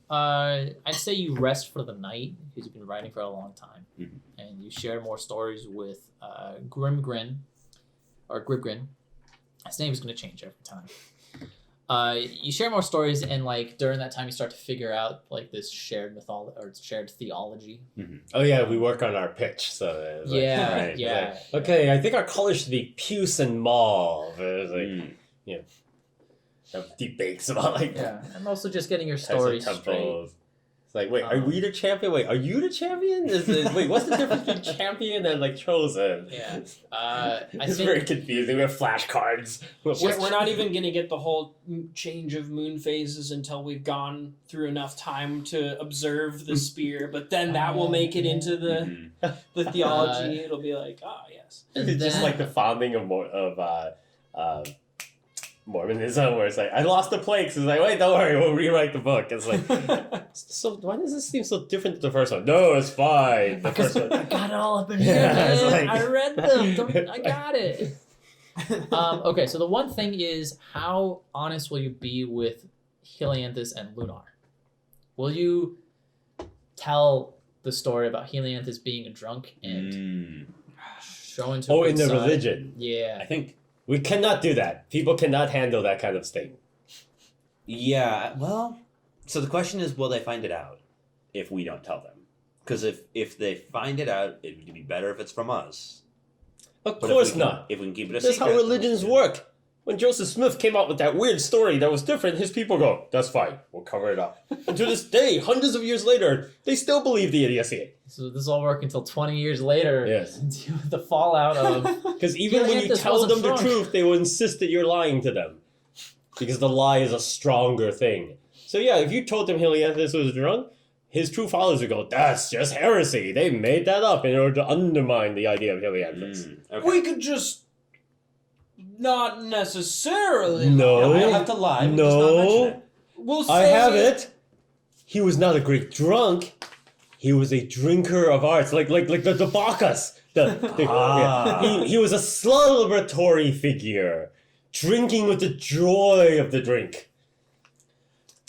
I'd say you rest for the night because you've been writing for a long time, and you share more stories with Grimgrin or Gribgrin. His name is going to change every time. You share more stories, and like during that time, you start to figure out like this shared mythology or shared theology. Oh yeah, we work on our pitch, so it's like, okay, I think our color should be puce and mauve. It's like, you know, have debates about like and also just getting your story straight. It's like, wait, are we the champion? Wait, are you the champion? Wait, what's the difference between champion and like chosen? Yeah, it's very confusing. We have flashcards. We're not even gonna get the whole change of moon phases until we've gone through enough time to observe the spear. But then that will make it into the theology. It'll be like, yes, it's just like the founding of Mormonism, where it's like, I lost the plagues. It's like, wait, don't worry, we'll rewrite the book. It's like, so why does this seem so different than the first one? No, it's fine. The first one. I got it all up in here, man. Like... I read them. I got it. Okay, so the one thing is, how honest will you be with Helianthus and Lunar? Will you tell the story about Helianthus being a drunk and showing to in the religion? Yeah. I think... We cannot do that. People cannot handle that kind of state. Yeah, well, so the question is, will they find it out if we don't tell them? Because if they find it out, it would be better if it's from us. Of course not. If we can keep it a secret. That's how religions work. When Joseph Smith came out with that weird story that was different, his people go, that's fine, we'll cover it up. And to this day, hundreds of years later, they still believe the idiocy. So this will work until 20 years later. Yes. The fallout of... Because even when you tell them the truth, they will insist that you're lying to them. Because the lie is a stronger thing. So yeah, if you told them Helianthus was drunk, his true followers would go, that's just heresy. They made that up in order to undermine the idea of Helianthus. Okay. We could just... Not necessarily. No. I have to lie. No. We'll say I have it. He was not a great drunk. He was a drinker of arts, like the Bacchus. He was a celebratory figure, drinking with the joy of the drink.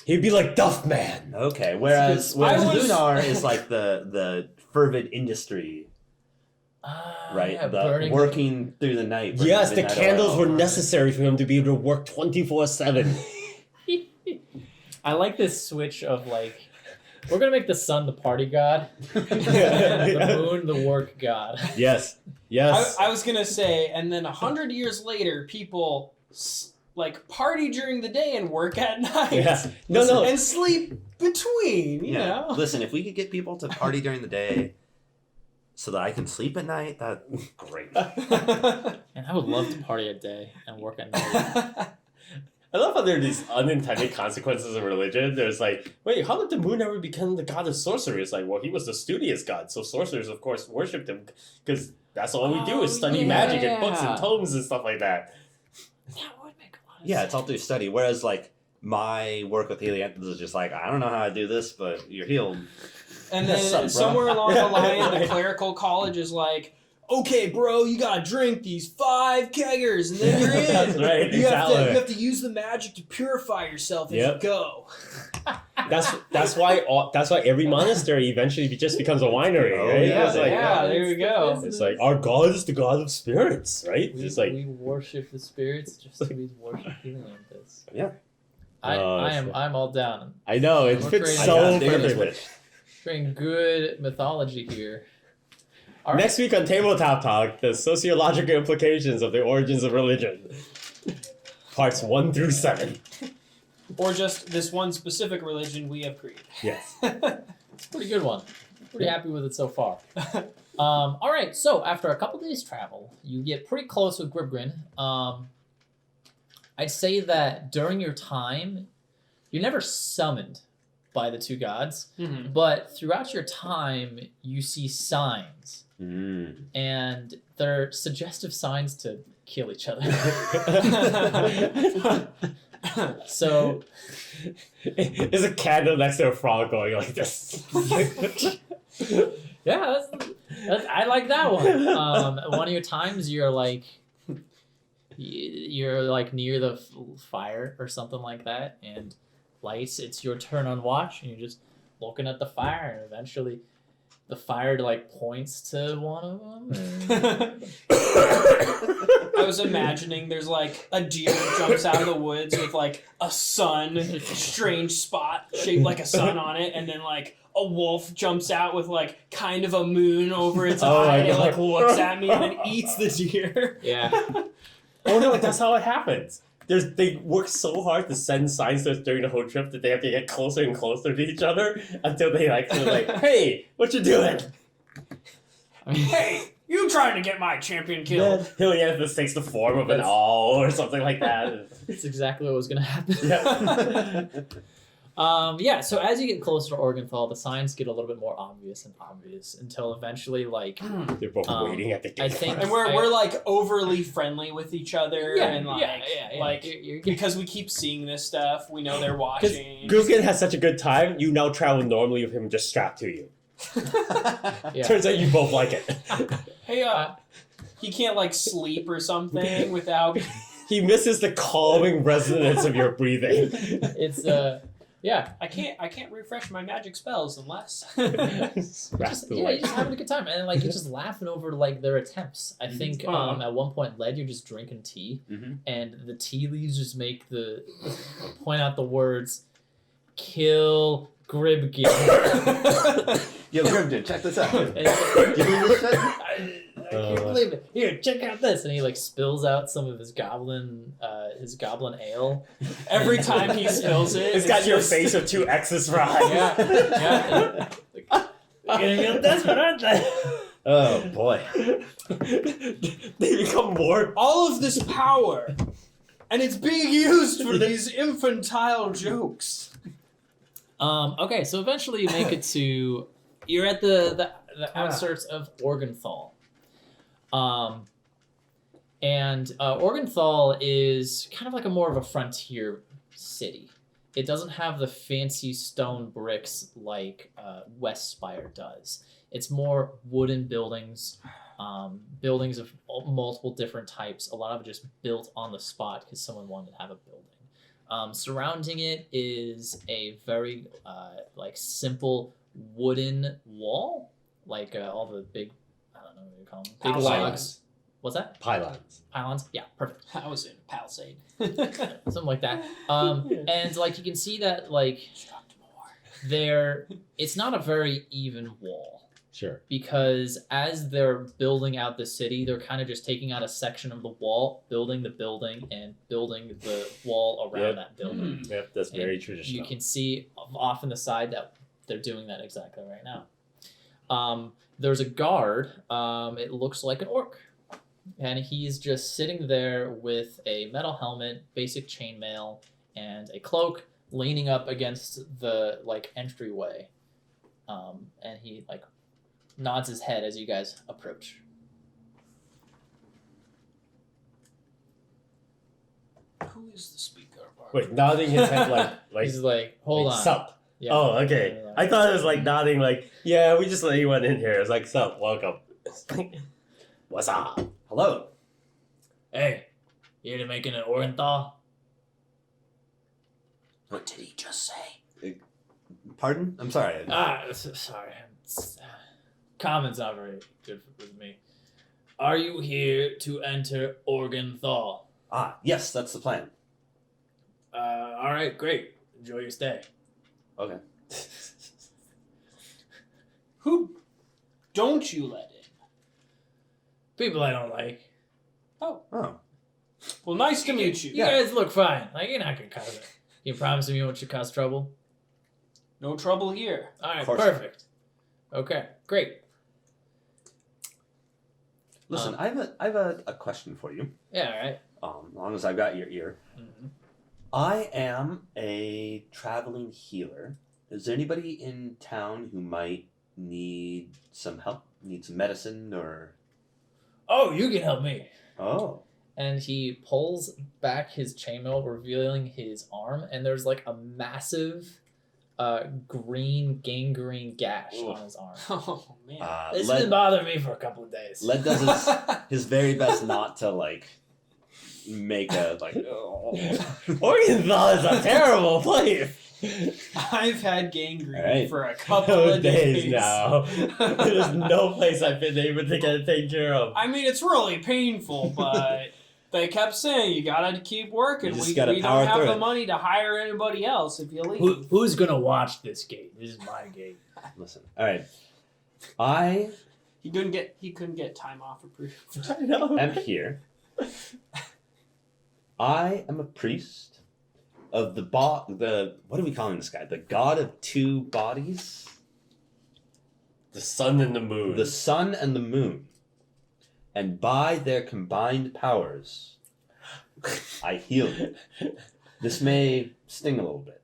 He'd be like Duff Man. Okay, whereas Lunar is like the fervid industry. Right, yeah, working through the night. Yes, the candles were necessary for him to be able to work 24/7. I like this switch of like, we're gonna make the sun the party god, the moon the work god. Yes. I was gonna say, and then 100 years later, people like party during the day and work at night. Yeah. No, and sleep between. You know. Listen, if we could get people to party during the day, so that I can sleep at night, that's great. And I would love to party at day and work at night. I love how there are these unintended consequences of religion. There's like, wait, how did the moon ever become the god of sorcery? It's like, well, he was the studious god, so sorcerers, of course, worshipped him because that's all we do is study magic and books and tomes and stuff like that. That would make a lot of sense. Yeah, it's all through study. Whereas, like, my work with Helianthus is just like, I don't know how to do this, but you're healed. And then somewhere along the line, the clerical college is like, okay, bro, you gotta drink these 5 keggers, and then you're in. That's right. You have to use the magic to purify yourself as you go. That's why every monastery eventually just becomes a winery, right? Yeah, like, there we go. It's like our god is the god of spirits, right? We worship the spirits just to be worship Helianthus. Yeah. I'm all down. I know, it fits so perfectly. Bring good mythology here. Right. Next week on Tabletop Talk, the sociological implications of the origins of religion. Parts 1 through 7. Or just this one specific religion we have created. Yes. It's a pretty good one. Pretty happy with it so far. All right, so after a couple days travel, you get pretty close with Gribgrin. I'd say that during your time, you're never summoned by the two gods, but throughout your time, you see signs. And they're suggestive signs to kill each other. So there's a candle next to a frog going like this. Yeah, I like that one. One of your times you're like near the fire or something like that, and lights, it's your turn on watch, and you're just looking at the fire, and eventually the fire like points to one of them. I was imagining there's like a deer jumps out of the woods with like a sun, strange spot shaped like a sun on it, and then like a wolf jumps out with like kind of a moon over its eye, and it like looks at me and then eats the deer. Yeah. Oh no, that's how it happens. They work so hard to send signposts during the whole trip that they have to get closer and closer to each other until they're like, hey, what you doing? Hey, you trying to get my champion killed? Helianthus takes the form of an owl or something like that. That's exactly what was going to happen. Yeah. So as you get closer to Organthal, the signs get a little bit more obvious until eventually, like... They're both waiting at the gate. I think... And we're like overly friendly with each other, and like you're because we keep seeing this stuff, we know they're watching. Guggen has such a good time, you now travel normally with him just strapped to you. Yeah. Turns out you both like it. Hey, he can't like sleep or something without. He misses the calming resonance of your breathing. It's, yeah. I can't refresh my magic spells unless. You're just having a good time, and like you're just laughing over like their attempts. I think at one point, Led, you're just drinking tea, and the tea leaves just make point out the words, "Kill Gribgin." Yo, Grimden, check this out. And I can't believe it. Here, check out this, and he like spills out some of his goblin ale. Every time he spills it, It's got your face with 2 X's for eyes. Yeah. They're getting real desperate, aren't they? Oh boy. They become more. all of this power, and it's being used for these infantile jokes. Okay, so eventually you make it to... You're at the outskirts of Organthal. And Organthal is kind of like more of a frontier city. It doesn't have the fancy stone bricks like Westspire does. It's more wooden buildings, buildings of multiple different types. A lot of it just built on the spot because someone wanted to have a building. Surrounding it is a very simple wooden wall, like all the big, I don't know what you call them, big logs. What's that? Pylons. Pylons? Yeah, perfect. I was in Palisade. Something like that. And like you can see that like it's not a very even wall. Sure. Because as they're building out the city, they're kind of just taking out a section of the wall, building the building, and building the wall around that building. Yep, that's very And traditional. You can see off in the side that they're doing that exactly right now. There's a guard. It looks like an orc. And he's just sitting there with a metal helmet, basic chainmail, and a cloak, leaning up against the entryway. And he nods his head as you guys approach. Who is the speaker? Wait, nodding his head like He's like, hold on. Sup. Yeah. Oh, okay. I thought it was like nodding like, yeah, we just let you in here. It's like, sup, welcome. What's up? Hello. Hey, you here to make an Orenthal? What did he just say? Pardon? I'm sorry. Sorry. Common's not very good with me. Are you here to enter Organthal? Yes, that's the plan. All right, great. Enjoy your stay. Okay. Who don't you let in? People I don't like. Oh. Oh. Well, nice to meet you. You guys look fine. You're not gonna cause it. You promise me you won't cause trouble? No trouble here. All right, course. perfect. Okay, great. Listen, I have a question for you. Yeah, all right. As long as I've got your ear. Mm-hmm. I am a traveling healer. Is there anybody in town who might need some help? Need some medicine or... Oh, you can help me. Oh. And he pulls back his chainmail, revealing his arm, and there's a massive green gangrene gash on his arm. Oh, man. This has been bothering me for a couple of days. Led does his very best not to make a Organthal is a terrible place. I've had gangrene All right. for a couple of days now. There's no place I've been able to get it taken care of. I mean, it's really painful, but they kept saying you gotta keep working. You just We gotta don't power have through the it. money to hire anybody else if you leave. Who's gonna watch this gate? This is my gate. Listen. All right. I He couldn't get time off approved. I know. am here. I am a priest of the what are we calling this guy? The god of two bodies? The sun and the moon. The sun and the moon. And by their combined powers, I heal you. This may sting a little bit.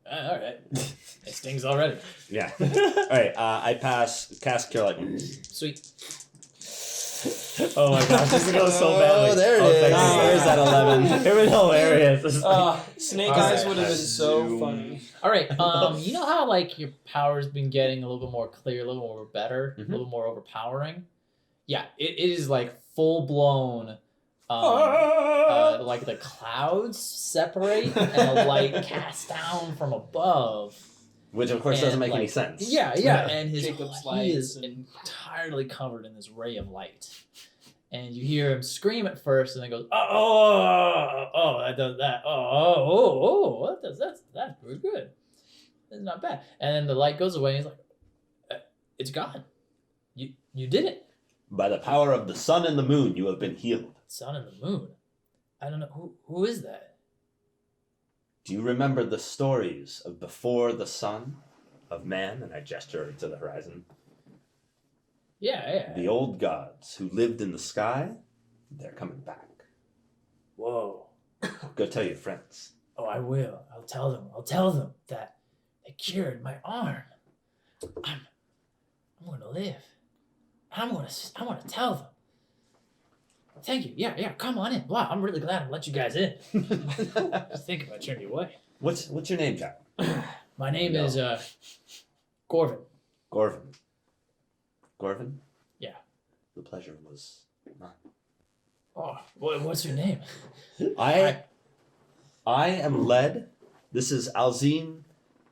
All right. It stings already. Yeah. All right. I cast Cure Light. Sweet. Oh my gosh, this is going so badly. Oh, there it is. thank you. There's that 11. It was hilarious. Snake All Eyes right. would have been so Zoom. funny. All right. You know how like your power's been getting a little bit more clear, a little more better, a little more overpowering. Yeah, it is like full blown. Like the clouds separate and the light casts down from above. Which, of course, And, doesn't make any like, sense. Yeah, and Jacob's he is lights and- entirely covered in this ray of light. And you hear him scream at first, and then goes, oh, that does that. Oh, that's pretty good. That's not bad. And then the light goes away, and he's like, it's gone. You did it. By the power of the sun and the moon, you have been healed. Sun and the moon. I don't know who is that. Do you remember the stories of before the sun, of man? And I gesture to the horizon. Yeah. The old gods who lived in the sky, they're coming back. Whoa. Go tell your friends. Oh, I will. I'll tell them that they cured my arm. I'm gonna live. I'm gonna tell them. Thank you. Yeah. Come on in. Wow, I'm really glad I let you guys in. Just think if I turned you away. What's your name, Jack? My name is Gorvin. Gorvin. Gorvin? Yeah. The pleasure was mine. Oh, what's your name? I am led. This is Alzim,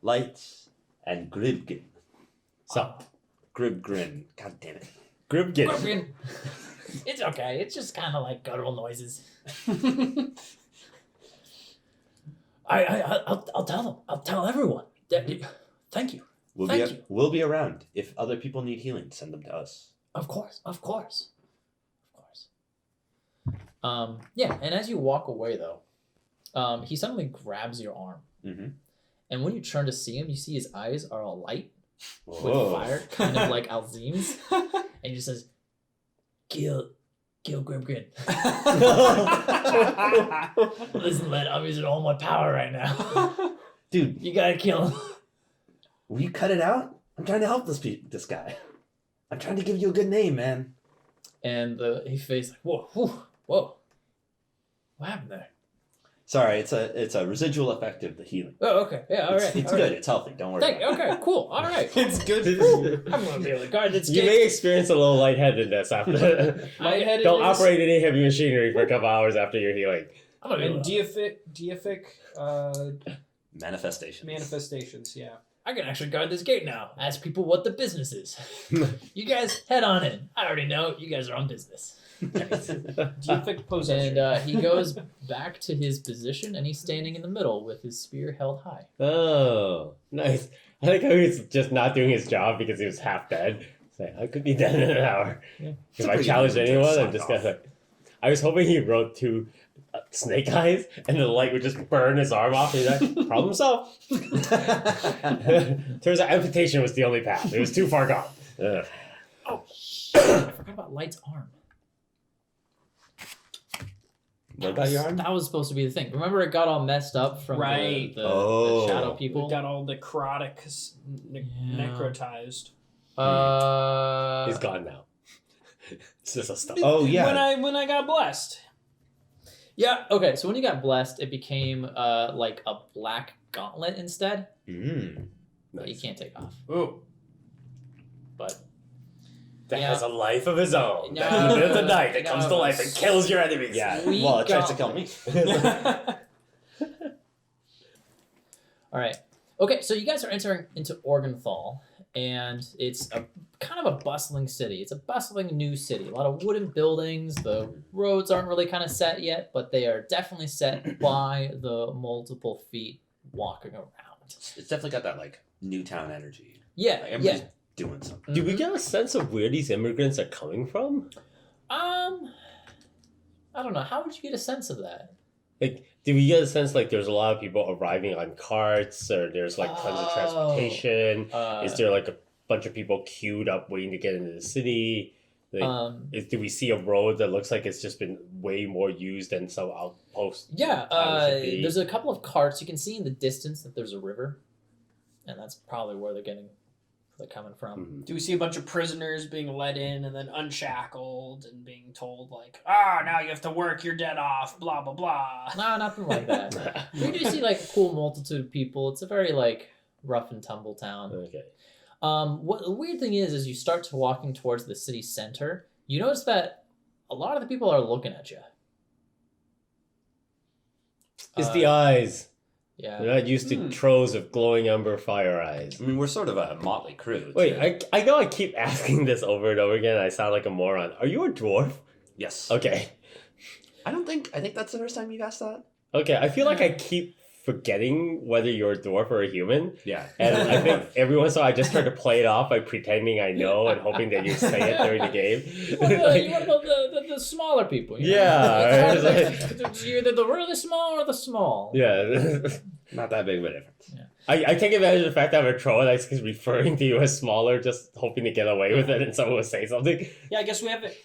Lights, and Gribgin. So, Gribgrin. God damn it. Gribgin. Gorvin. It's okay. It's just kind of like guttural noises. I'll tell them. I'll tell everyone. Thank you. We'll be around. If other people need healing, send them to us. Of course. Yeah, and as you walk away, though, he suddenly grabs your arm. Mm-hmm. And when you turn to see him, you see his eyes are all light with Whoa. fire, kind of like Alzim's. And he just says, Kill Grimgrin. Listen, lad, I'm using all my power right now. Dude, You gotta kill him. will you cut it out? I'm trying to help this guy. I'm trying to give you a good name, man. And he faced like, whoa. What happened there? Sorry, it's a residual effect of the healing. Oh, okay. Yeah, all right. It's all good. right. It's healthy. Don't worry. Thank you. about it. Okay, cool. All right. It's good. I'm gonna be able to guard this You gate. may experience a little lightheadedness after. Lightheaded. Don't operate any heavy machinery for a couple hours after your healing. I'm gonna be able And to, deific Manifestation. manifestations. Yeah. I can actually guard this gate now. Ask people what the business is. You guys head on in. I already know you guys are on business. Deific possession. And he goes back to his position, and he's standing in the middle with his spear held high. Oh, nice. I like how he's just not doing his job because he was half dead. Say, I could be dead in an hour. Yeah. If I challenge anyone, I'm just gonna. I was hoping he wrote two snake eyes, and the light would just burn his arm off. And he's like, problem solved. Turns out amputation was the only path. It was too far gone. Ugh. Oh, shit. I forgot about Light's arm. What about your arm? That was supposed to be the thing. Remember it got all messed up from Right. the shadow We people? got all necrotic, Yeah. necrotized. He's gone now. It's just a stuff. Oh yeah. When I got blessed. Yeah, okay, so when you got blessed, it became like a black gauntlet instead Mm. that you can't take off. Oh. But That Yeah. has a life of his own. No. That in the middle of the night, it No. comes to life and kills your enemies. Yeah. We Well, it tries to got- kill me. All right. Okay, so you guys are entering into Organthal, and it's a kind of a bustling city. It's a bustling new city. A lot of wooden buildings. The roads aren't really kind of set yet, but they are definitely set by the multiple feet walking around. It's definitely got that like new town energy. Yeah, Like, everybody's doing something. Do we get a sense of where these immigrants are coming from? I don't know. How would you get a sense of that? Like, do we get a sense like there's a lot of people arriving on carts, or there's like tons of transportation? Is there like a bunch of people queued up waiting to get into the city? Like, do we see a road that looks like it's just been way more used than some outpost? Yeah, there's a couple of carts. You can see in the distance that there's a river, and that's probably where they're coming from. Mm-hmm. Do we see a bunch of prisoners being let in and then unshackled and being told like, now you have to work your debt off, blah blah blah? No, nothing like that. We do see like a cool multitude of people. It's a very like rough and tumble town. Okay. What the weird thing is you start to walking towards the city center, you notice that a lot of the people are looking at you. It's the eyes. Yeah. They're not used to troves of glowing umber fire eyes. I mean, we're sort of a motley crew. Wait, too. I know I keep asking this over and over again. I sound like a moron. Are you a dwarf? Yes. Okay. I think that's the first time you've asked that. Okay, I feel like I keep forgetting whether you're a dwarf or a human. Yeah. And I think every once in a while I just try to play it off by pretending I know and hoping that you say it during the game. What about the smaller people? You know? Yeah. You're either the really small or the small. Yeah. Not that big of a difference. I take advantage of the fact that I'm a troll and I was referring to you as smaller, just hoping to get away with it and someone would say something. Yeah, I guess we haven't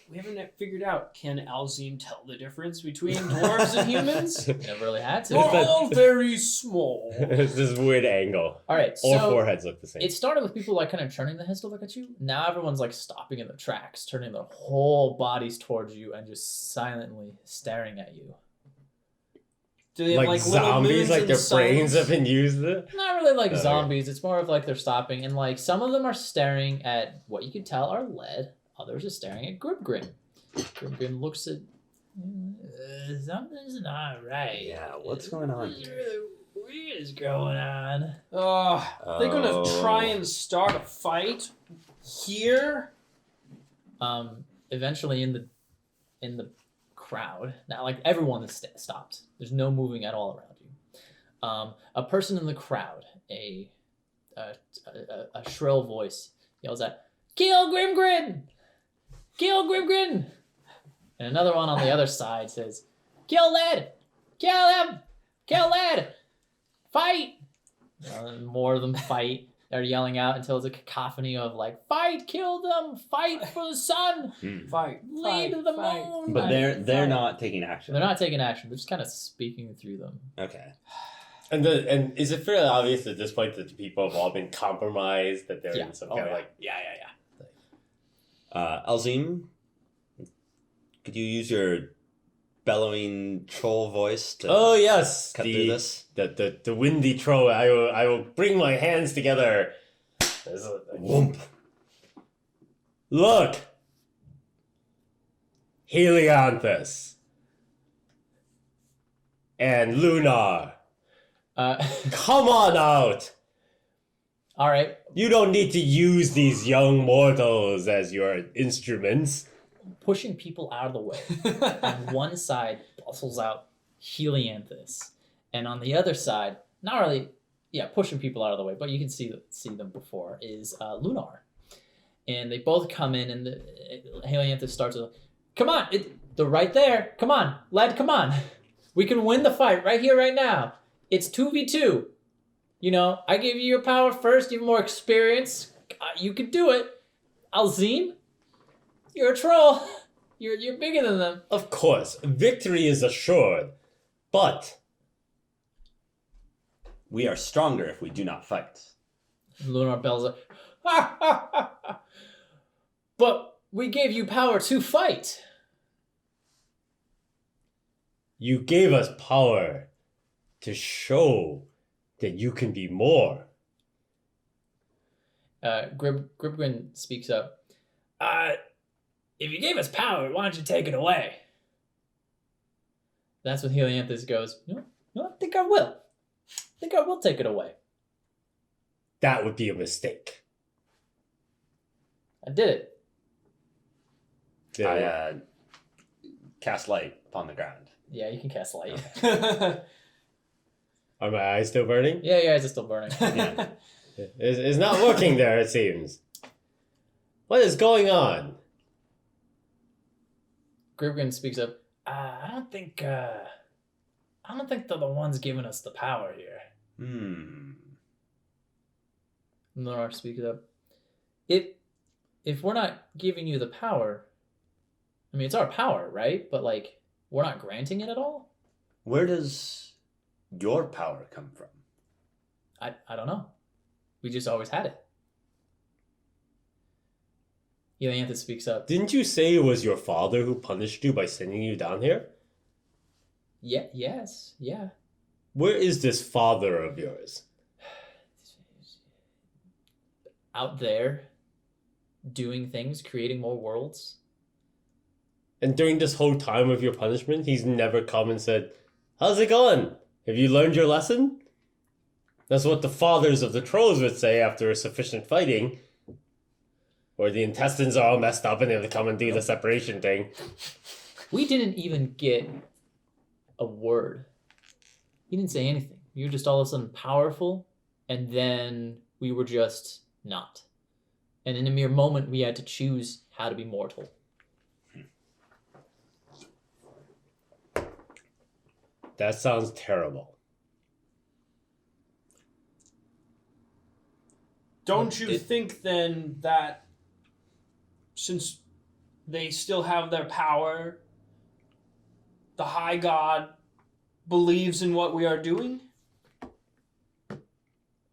figured out, can Alzim tell the difference between dwarves and humans? Never really had to. We're all very small. It's this weird angle. All right, All so foreheads look the same. it started with people like kind of turning their heads to look at you. Now everyone's like stopping in their tracks, turning their whole bodies towards you and just silently staring at you. Do they have like little zombies, moons like and their brains suns? have been used. Not really like Okay. zombies. It's more of like they're stopping, and like some of them are staring at what you could tell are lead. Others are staring at Gribgrin. Gribgrin looks at something's not right. Yeah, what's going on here? What is going on? They're gonna try and start a fight here. Eventually in the crowd now, like everyone is stopped. There's no moving at all around you. A person in the crowd, a shrill voice yells out, "Kill Grimgrin! Kill Grimgrin!" And another one on the other side says, "Kill Led! Kill him! Kill Led! Fight!" And more of them fight. They're yelling out until it's a cacophony of like, "Fight! Kill them! Fight for the sun! Fight! Lead the moon!" But they're not taking action. They're not taking action. They're just kind of speaking through them. Okay. And is it fairly obvious at this point that the people have all been compromised, that they're in some kind of like Alzim, could you use your bellowing troll voice to oh yes, cut through this? The windy troll. I will bring my hands together. Whoomp. Look, Helianthus and Lunar, come on out. All right. You don't need to use these young mortals as your instruments. Pushing people out of the way. On one side bustles out Helianthus, and on the other side, not really, pushing people out of the way, but you can see them before, is Lunar. And they both come in, and Helianthus starts with, "Come on, they're right there. Come on, lad, come on. We can win the fight right here, right now. It's 2v2. You know, I gave you your power first, you have more experience. You could do it. Alzim, you're a troll. You're bigger than them." Of course, victory is assured, but We are stronger if we do not fight. Lunar bells up. "Ha, ha, ha, ha. But we gave you power to fight." you gave us power to show that you can be more. Gribgrin speaks up. If you gave us power, why don't you take it away?" That's when Helianthus goes, "No, I think I will. I think I will take it away." that would be a mistake. I did it. I cast light upon the ground. Yeah, you can cast light. Are my eyes still burning? Yeah, your eyes are still burning. Yeah. It's not working there, it seems. What is going on? Gribgrin speaks up. I don't think they're the ones giving us the power here. Lunar speaks up. If we're not giving you the power, I mean, it's our power, right? But, like, we're not granting it at all? Where does your power come from? I don't know. We just always had it. Helianthus speaks up. Didn't you say it was your father who punished you by sending you down here? Yeah, yes, yeah. Where is this father of yours? Out there, doing things, creating more worlds. And during this whole time of your punishment, he's never come and said, "How's it going? Have you learned your lesson?" That's what the fathers of the trolls would say after sufficient fighting. Or the intestines are all messed up and they have to come and do the separation thing. We didn't even get a word. He didn't say anything. You were just all of a sudden powerful, and then we were just not. And in a mere moment, we had to choose how to be mortal. That sounds terrible. Don't you think then that since they still have their power, the High God believes in what we are doing?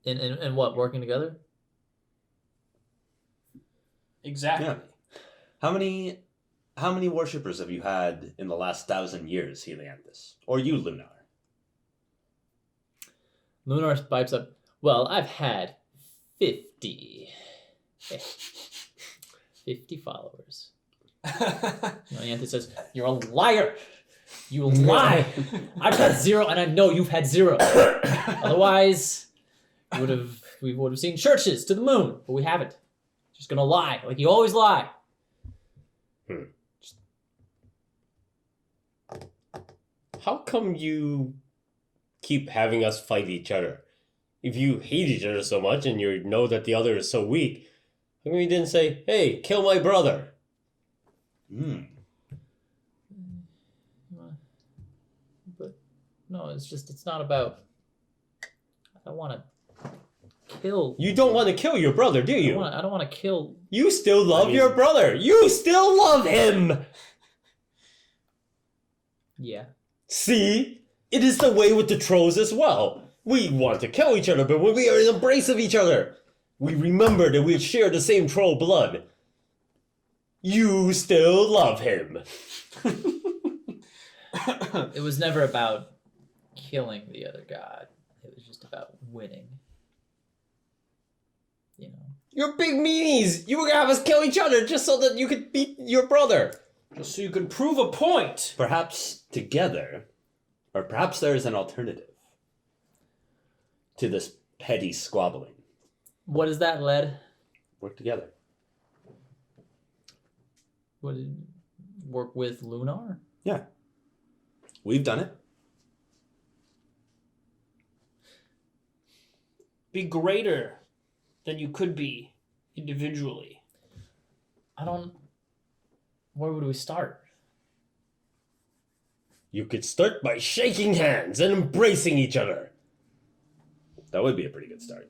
In what? Working together? Exactly. Yeah. How many worshippers have you had in the last 1,000 years, Helianthus? Or you, Lunar? Lunar pipes up. Well, I've had 50. 50 followers. Helianthus says, "You're a liar. You lie. I've had 0, and I know you've had 0. Otherwise, we would have seen churches to the moon, but we haven't. Just gonna lie, like you always lie." How come you keep having us fight each other? If you hate each other so much and you know that the other is so weak, how come you didn't say, "Hey, kill my brother"? But no, it's not about. I don't want to kill. You don't want to kill your brother, do you? I don't want to kill. You still love your brother. You still love him. Yeah. See? It is the way with the trolls as well. We want to kill each other, but when we are in the embrace of each other, we remember that we share the same troll blood. You still love him. It was never about killing the other god. It was just about winning. You know. You're big meanies. You were gonna have us kill each other just so that you could beat your brother. Just so you can prove a point. Perhaps together, or perhaps there is an alternative to this petty squabbling. What is that, Led? Work together. What did work with Lunar? Yeah. We've done it. Be greater than you could be individually. Where would we start? You could start by shaking hands and embracing each other. That would be a pretty good start.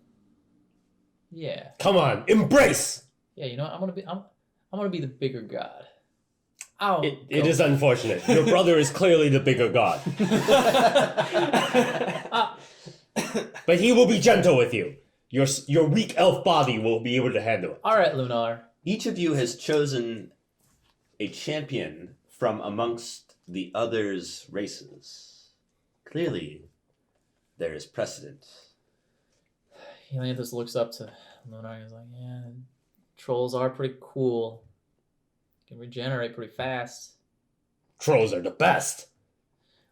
Yeah. Come on, embrace! Yeah, you know what? I'm gonna be the bigger god. Ow. It is unfortunate. Your brother is clearly the bigger god. But he will be gentle with you. Your weak elf body will be able to handle it. All right, Lunar. Each of you has chosen a champion from amongst the others' races. Clearly, there is precedent. Helianthus looks up to Lunar and is like, "Yeah, trolls are pretty cool. Can regenerate pretty fast." Trolls are the best.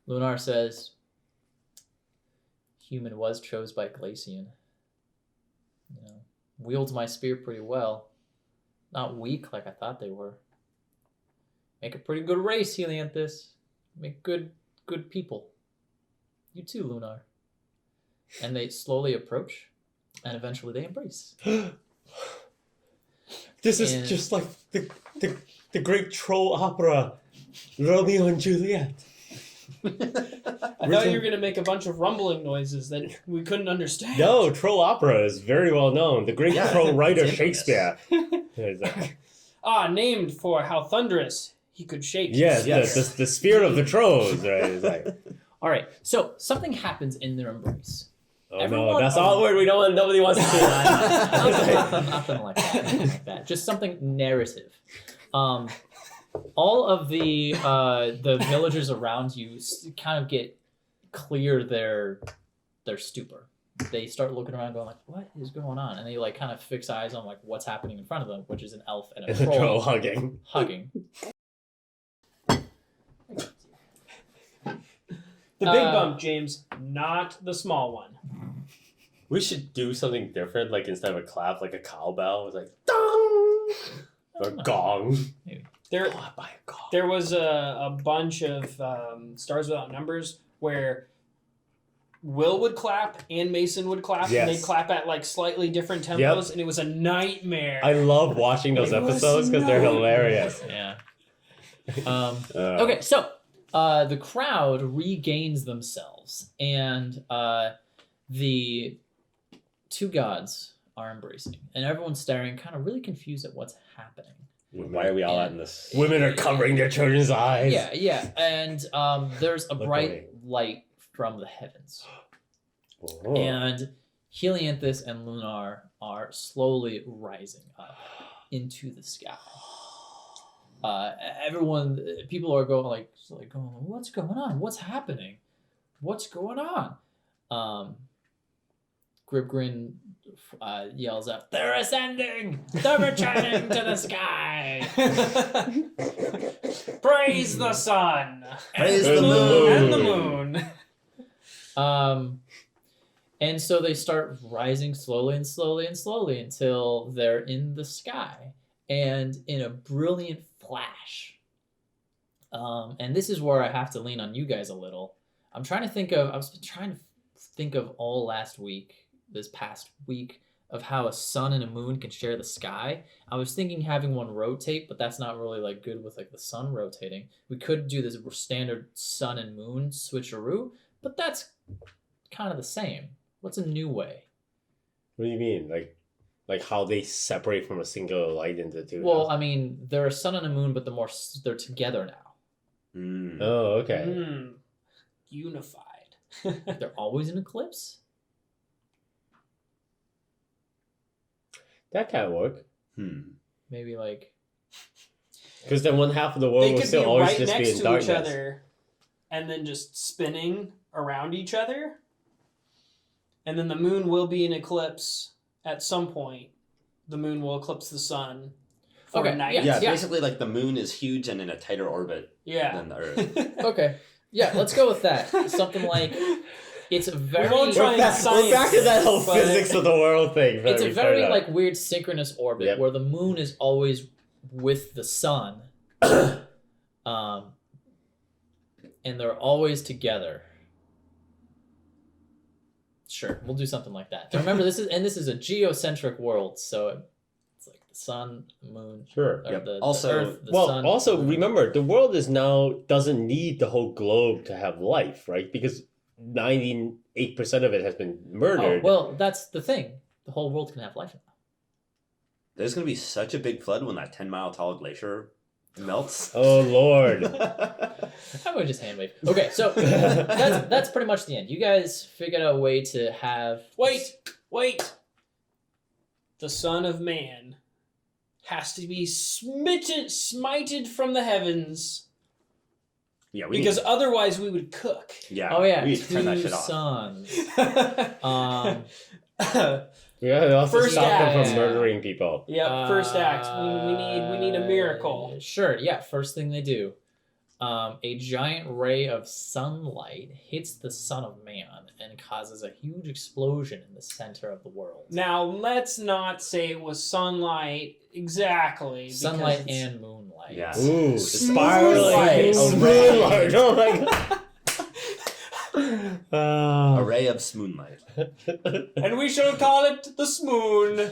Lunar says, "Human was chose by Glacian. wields my spear pretty well. Not weak like I thought they were. Make a pretty good race, Helianthus. Make good people. You too, Lunar. And they slowly approach, and eventually they embrace. This is just like the great troll opera, Romeo and Juliet. I thought you were going to make a bunch of rumbling noises that we couldn't understand. No, troll opera is very well known. The great troll writer Shakespeare. Named for how thunderous he could shake. Yes. The spirit of the trolls, right? It's like, all right, so something happens in their embrace. oh no, that's all word we don't want. Nobody wants to see that. Nothing like that. Nothing like that. Just something narrative. All of the villagers around you kind of get clear their stupor. They start looking around, going like, "What is going on?" And they like kind of fix eyes on like what's happening in front of them, which is an elf and a troll hugging. The big bump, James, not the small one. We should do something different, like instead of a clap, like a cowbell. It's like dong or gong. Maybe. There By a gong. There was a bunch of Stars Without Numbers where Will would clap and Mason would clap, and they'd clap at like slightly different tempos, and it was a nightmare. I love watching those episodes because they're hilarious. Yeah. Okay, so the crowd regains themselves, and the two gods are embracing, and everyone's staring, kind of really confused at what's happening. Why are we all out in this? Women are covering their children's eyes. Yeah, and there's a bright light from the heavens. Oh. And Helianthus and Lunar are slowly rising up into the sky. People are going like what's going on? What's happening? What's going on? Gribgrin yells out, "They're ascending! They're returning to the sky! Praise the sun! Praise the moon! And the moon! And so they start rising slowly and slowly and slowly until they're in the sky. And in a brilliant flash, and this is where I have to lean on you guys a little. I was trying to think of all this past week, of how a sun and a moon can share the sky. I was thinking having one rotate, but that's not really like good with like the sun rotating. We could do this standard sun and moon switcheroo, but that's kind of the same. What's a new way? What do you mean? Like how they separate from a single light into two? Well, I mean, they're a sun and a moon, but they're together now. Mm. Oh, okay. Unified. They're always in eclipse? That can't work. Maybe like... Because then one half of the world They will could still be always right just be next in to darkness. each other and then just spinning around each other. And then the moon will be in eclipse at some point. The moon will eclipse the sun for a night. Yeah, basically like the moon is huge and in a tighter orbit than the Earth. Okay. Yeah, let's go with that. Something like... It's a very... We won't try and We're back to that whole but- physics of the world thing. It's a very like weird synchronous orbit where the moon is always with the sun, and they're always together. Sure, we'll do something like that. And remember, this is a geocentric world, so it's like the sun, the moon, Sure. the Also- Earth, the sun. Also remember, the world doesn't need the whole globe to have life, right? Because 98% of it has been murdered. Oh, well, that's the thing. The whole world can have life now. There's going to be such a big flood when that 10-mile tall glacier melts. Oh, Lord. I would just hand wave. Okay, so that's pretty much the end. You guys figured out a way to have... Wait! The Son of Man has to be smited from the heavens. Yeah, Because otherwise we would cook. Yeah. Oh yeah, we need to turn that two shit off. sons. We also First stop them act. from murdering people. Yep, first act. We need a miracle. Sure, yeah, first thing they do. a giant ray of sunlight hits the Son of Man and causes a huge explosion in the center of the world. Now, let's not say it was sunlight exactly. Sunlight because and moonlight. Yeah. Ooh, Spiraling. Moonlight. Oh my god. A ray of moonlight. And we shall call it the Smoon.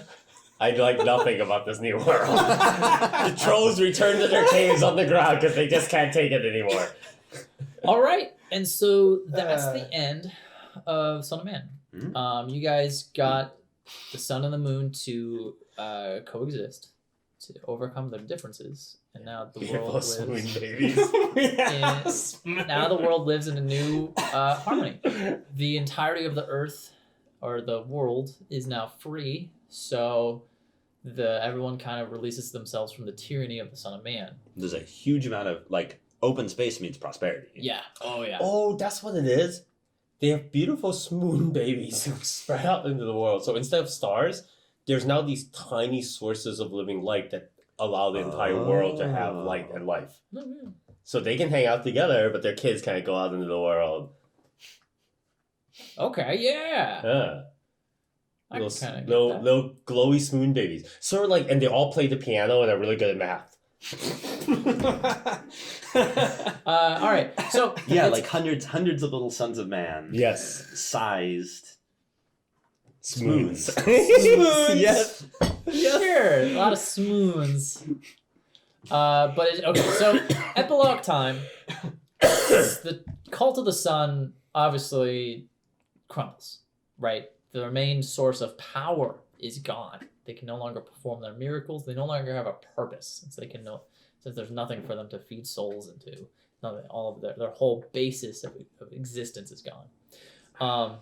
I like nothing about this new world. The trolls return to their caves on the ground because they just can't take it anymore. All right, and so that's the end of Son of Man. You guys got the sun and the moon to coexist, to overcome their differences, and now the world lives. Babies. Now the world lives in a new harmony. The entirety of the Earth, or the world, is now free. So everyone kind of releases themselves from the tyranny of the Son of Man. There's a huge amount of open space means prosperity. Yeah. Oh yeah. Oh, that's what it is. They have beautiful moon babies who spread out into the world. So instead of stars, there's now these tiny sources of living light that allow the entire world to have light and life. Mm-hmm. So they can hang out together, but their kids can't go out into the world. Okay. Yeah. Yeah. I can kind of Little glowy moon babies. Sort of like, and they all play the piano and are really good at math. all right. So Yeah, like hundreds of little sons of man. Yes. Sized. Spoons. Spoons. Yes. Sure, a lot of smoons. Okay. So epilogue time. The cult of the sun obviously crumbles, right? Their main source of power is gone. They can no longer perform their miracles. They no longer have a purpose, since there's nothing for them to feed souls into. All of their whole basis of existence is gone. One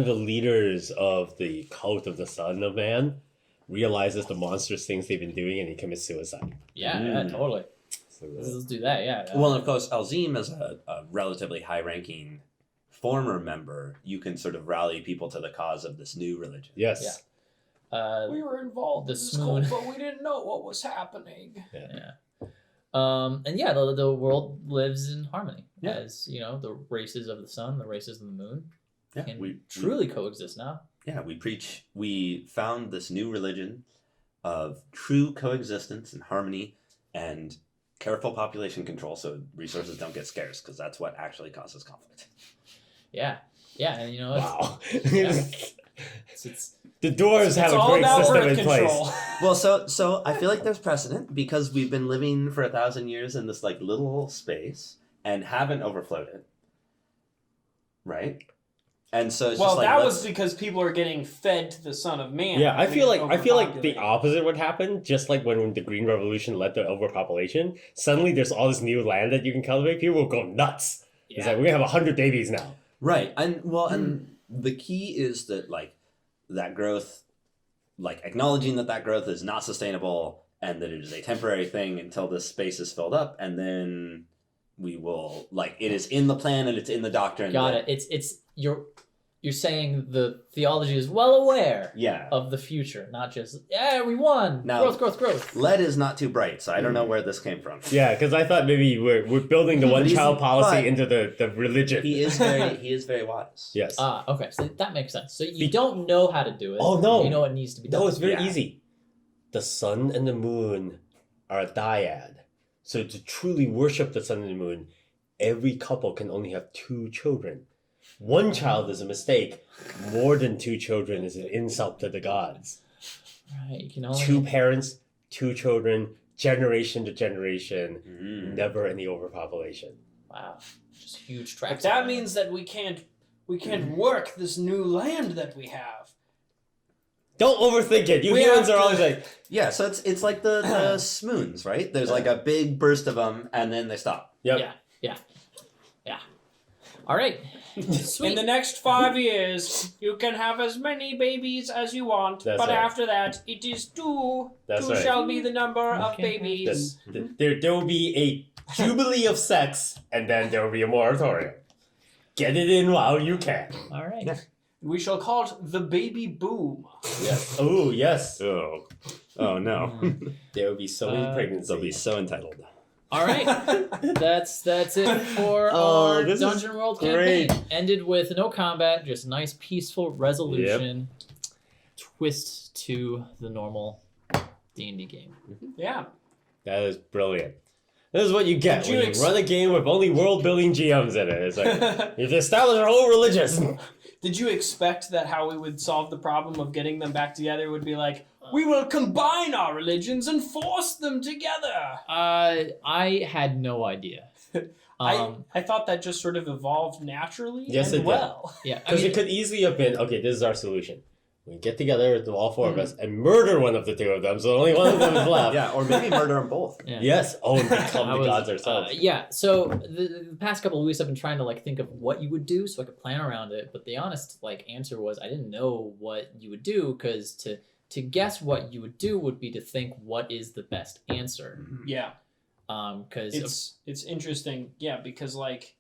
of the leaders of the cult of the Son of Man realizes the monstrous things they've been doing, and he commits suicide. Yeah, totally. So, Let's do that. Yeah. Well, and of course, Alzim, as a relatively high-ranking former member, you can sort of rally people to the cause of this new religion. yes. We were involved The in this Smoon. cult, but we didn't know what was happening. Yeah. The world lives in harmony, Yeah. as the races of the sun, the races of the moon, Yeah, can we truly coexist now. Yeah, we found this new religion of true coexistence and harmony and careful population control so resources don't get scarce, because that's what actually causes conflict. Yeah, and Wow. it's The dwarves have It's a all great about system birth in control. place. Well, so I feel like there's precedent because we've been living for 1,000 years in this little space and haven't overflowed it, right? And so it's Well, just that was because people are getting fed to the Son of Man. Yeah, I feel like the Overpopulating. opposite would happen. Just like when the Green Revolution led to overpopulation, suddenly there's all this new land that you can cultivate. People will go nuts. It's like we're gonna have 100 babies now. right, and the key is that that growth, acknowledging that growth is not sustainable and that it is a temporary thing until this space is filled up, and then we will it is in the plan and it's in the doctrine. got it. It's you're saying the theology is well aware Yeah. of the future, not just we won. Now- Growth. Lead is not too bright, so I don't know where this came from. Yeah, because I thought maybe we're building the one-child but- policy into the religion. He is very wise. Yes. Okay, so that makes sense. So you don't know how to do it. Oh, no. You know what needs to be done. No, it's very Yeah. easy. The sun and the moon are a dyad. So to truly worship the sun and the moon, every couple can only have 2 children. One child is a mistake. More than 2 children is an insult to the gods. Right, you can only 2 parents, 2 children, generation to generation, never any overpopulation. Wow, just huge But tracks. that means that we can't work this new land that we have. Don't overthink it. You We humans have are to- always like, Yeah, so it's like the smoons, right? There's a big burst of them, and then they stop. yep. Yeah. All right, sweet. In the next 5 years, you can have as many babies as you want, That's but right. after that, it is 2. That's 2 right. shall be the number of Okay. babies. There will be a jubilee of sex, and then there will be a moratorium. Get it in while you can. All right. Yeah. We shall call it the baby boom. Yes. Oh, yes. Oh no. There will be so many pregnancies. They'll be so entitled. All right, that's it for our this is Dungeon World great. campaign. Ended with no combat, just nice peaceful resolution. Twist to the normal D&D game. Yeah. That is brilliant. This is what you get Did you when you run a game with only world-building GMs in it. It's like, you've established our whole religion. Did you expect that how we would solve the problem of getting them back together would be like, we will combine our religions and force them together? I had no idea. I thought that just sort of evolved naturally. Yes, and it did. well. Yeah, Because it could easily have been, okay, this is our solution. We get together, all four of us, and murder one of the two of them, so only one of them is left. Yeah, or maybe murder them both. Yeah. Yes. Oh, and become the gods ourselves. Yeah, so the past couple of weeks I've been trying to like think of what you would do so I could plan around it, but the honest like answer was I didn't know what you would do because to guess what you would do would be to think what is the best answer. Yeah. Because it's interesting, yeah, because like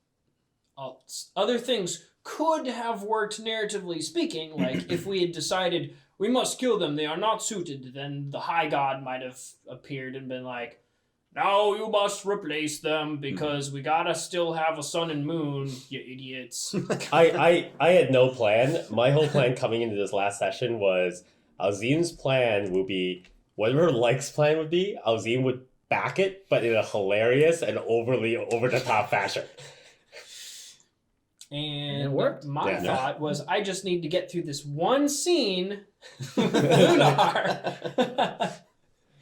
other things could have worked narratively speaking. Like if we had decided we must kill them, they are not suited, then the High God might have appeared and been like, "No, you must replace them because we gotta still have a sun and moon, you idiots." I had no plan. My whole plan coming into this last session was Alzim's plan would be whatever Like's plan would be. Alzim would back it, but in a hilarious and overly over the top fashion. And it worked. My Yeah. thought was, I just need to get through this one scene with Lunar.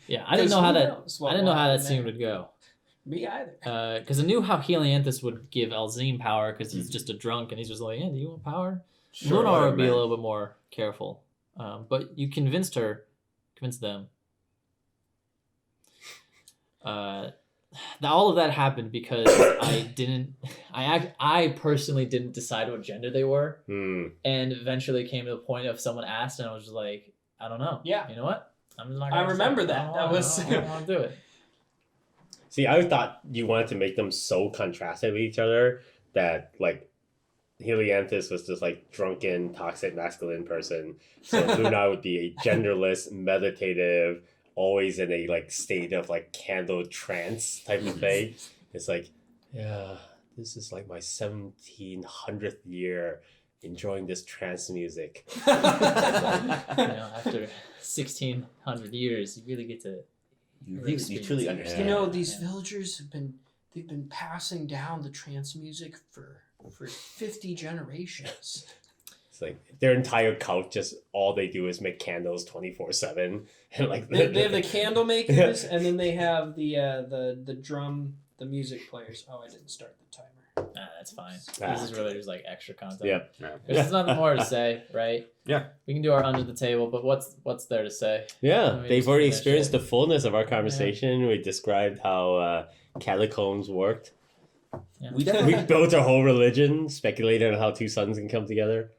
yeah, I didn't know how that that scene would go. Me either. Because I knew how Helianthus would give Alzim power because he's just a drunk and he's just like, yeah, do you want power? Sure, Lunar would be man. a little bit more careful. But you convinced them. All of that happened because I personally didn't decide what gender they were. And eventually came to the point of someone asked and I was just like, I don't know. Yeah. You know what? I'm just not I gonna remember say. that. I That don't was- want to do it. See, I thought you wanted to make them so contrasted with each other that, like, Helianthus was just, like, drunken, toxic, masculine person. So Luna would be a genderless, meditative, always in a, like, state of, like, candle trance type of thing. It's like, yeah, this is, like, my 1700th year enjoying this trance music. After 1,600 years, you really get to. You truly understand. You know, these villagers they've been passing down the trance music for 50 generations. It's like their entire cult just all they do is make candles 24/7. And like They have the candle makers, and then they have the drum, the music players. Oh, I didn't start the timer. Nah, that's fine. This is really just like extra content. Yeah. There's nothing more to say, right? Yeah. We can do our under the table, but what's there to say? Yeah, Let me they've just already finish experienced it. the fullness of our conversation. We described how catacombs worked. Yeah. We We built our whole religion, speculated on how two suns can come together.